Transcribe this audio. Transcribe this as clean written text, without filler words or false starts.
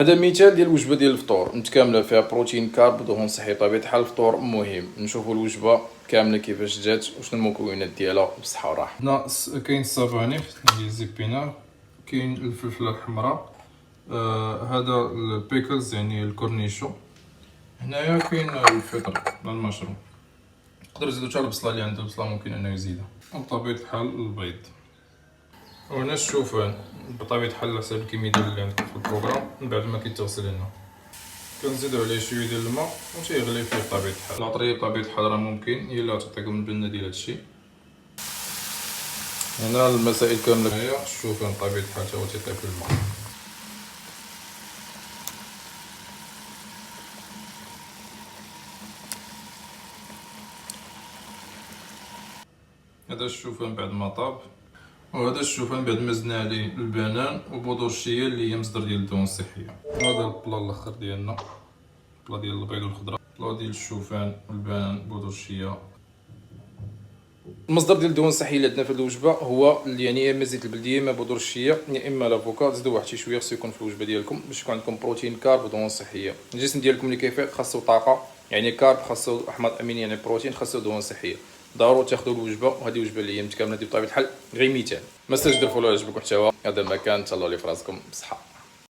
هذا مثال ديال الوجبه ديال الفطور متكامله فيها بروتين كارب دهون صحي. بطبيعه الحال الفطور مهم. نشوفوا الوجبه كامله كيفاش جات وشنو المكونات ديالها بصحه وراحه. هنا كاين السبانخ ديال الزيبينار، كاين الفلفله الحمراء، هذا البيكلز يعني الكورنيشو. هنايا كاين الفطر المشروم، تقدر تزيدو حتى البصله اللي عنده البصله ممكن انه يزيدها، وبطبيعه الحال البيض. وهنا الشوفان بطبيعه الحال على حسب الكميه ديال اللي عندكم في البروغرام. من بعد ما كيتغسل هنا كنزيدو عليه شويه ديال الماء وتيغلي فيه بطبيعه الحال. العطريه بطبيعه الحال راه ممكن هي اللي غتعطيكم البنه ديال هادشي. هنا المسائل كامله هي الشوفان بطبيعه الحال تا هو تيطيب في الماء. هذا الشوفان بعد ما طاب، وهذا الشوفان بعد ما زدنا عليه البنان وبودور الشيا اللي هي مصدر ديال الدهون الصحيه. هذا البلا الاخر ديالنا، البلا ديال البيض والخضره، البلا ديال الشوفان والبنان بودور الشيا. المصدر ديال الدهون الصحيه اللي عندنا في الوجبه هو يعني يا اما زيت البلديه ما بودور الشيا يا اما لافوكا. زيدوا واحد شويه خصو يكون في الوجبه ديالكم باش يكون عندكم بروتين كارب ودهون صحيه. الجسم ديالكم اللي كيفيق خاصو طاقه يعني كارب، خاصو احماض امينيه يعني بروتين، خاصو دهون صحيه. ضروري تاخذوا الوجبه، وهذه وجبه اللي هي متكامله دي بطبيعه الحال غير مثال. ما تنساوش ديروا فولو عجبكم محتوى هذا المكان. تهلاو لي فراسكم بصحه.